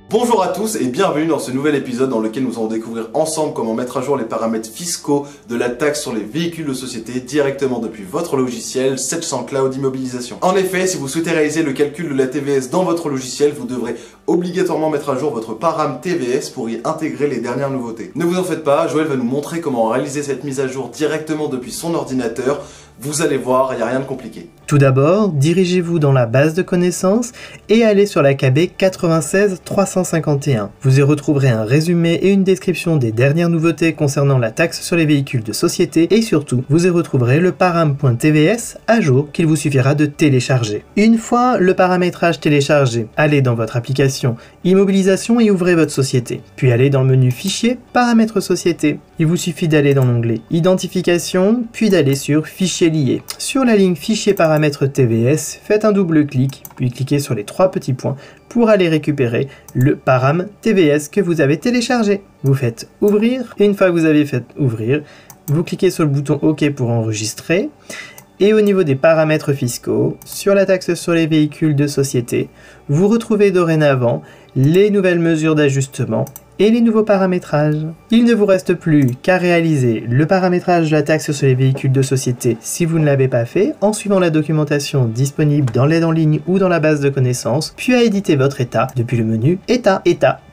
Bonjour à tous et bienvenue dans ce nouvel épisode dans lequel nous allons découvrir ensemble comment mettre à jour les paramètres fiscaux de la taxe sur les véhicules de société directement depuis votre logiciel 700 Cloud Immobilisation. En effet, si vous souhaitez réaliser le calcul de la TVS dans votre logiciel, vous devrez obligatoirement mettre à jour votre param TVS pour y intégrer les dernières nouveautés. Ne vous en faites pas, Joël va nous montrer comment réaliser cette mise à jour directement depuis son ordinateur. Vous allez voir, il n'y a rien de compliqué. Tout d'abord, dirigez-vous dans la base de connaissances et allez sur la KB 96 351. Vous y retrouverez un résumé et une description des dernières nouveautés concernant la taxe sur les véhicules de société et surtout, vous y retrouverez le param.tvs à jour qu'il vous suffira de télécharger. Une fois le paramétrage téléchargé, allez dans votre application Immobilisation et ouvrez votre société. Puis allez dans le menu Fichier, Paramètres Société. Il vous suffit d'aller dans l'onglet Identification, puis d'aller sur Fichier lié. Sur la ligne Fichier Paramètres TVS, faites un double clic, puis cliquez sur les trois petits points pour aller récupérer le param TVS que vous avez téléchargé. Vous faites Ouvrir, et une fois que vous avez fait Ouvrir, vous cliquez sur le bouton OK pour enregistrer. Et au niveau des paramètres fiscaux, sur la taxe sur les véhicules de société, vous retrouvez dorénavant les nouvelles mesures d'ajustement et les nouveaux paramétrages. Il ne vous reste plus qu'à réaliser le paramétrage de la taxe sur les véhicules de société si vous ne l'avez pas fait en suivant la documentation disponible dans l'aide en ligne ou dans la base de connaissances, puis à éditer votre état depuis le menu État,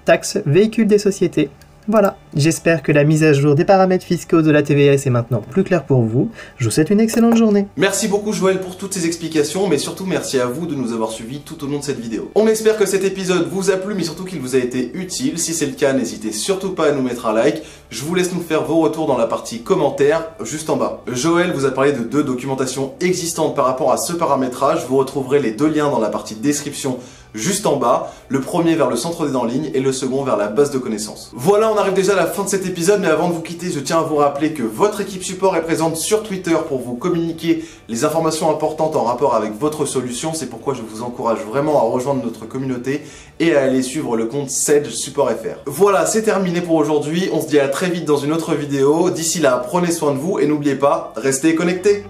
taxe, véhicules des sociétés. Voilà, j'espère que la mise à jour des paramètres fiscaux de la TVS est maintenant plus claire pour vous. Je vous souhaite une excellente journée. Merci beaucoup Joël pour toutes ces explications, mais surtout merci à vous de nous avoir suivis tout au long de cette vidéo. On espère que cet épisode vous a plu, mais surtout qu'il vous a été utile. Si c'est le cas, n'hésitez surtout pas à nous mettre un like. Je vous laisse nous faire vos retours dans la partie commentaires, juste en bas. Joël vous a parlé de deux documentations existantes par rapport à ce paramétrage. Vous retrouverez les deux liens dans la partie description juste en bas, le premier vers le centre d'aide en ligne et le second vers la base de connaissances. Voilà, on arrive déjà à la fin de cet épisode, mais avant de vous quitter, je tiens à vous rappeler que votre équipe support est présente sur Twitter pour vous communiquer les informations importantes en rapport avec votre solution. C'est pourquoi je vous encourage vraiment à rejoindre notre communauté et à aller suivre le compte Sedge Support FR. Voilà, c'est terminé pour aujourd'hui. On se dit à très vite dans une autre vidéo. D'ici là, prenez soin de vous et n'oubliez pas, restez connectés.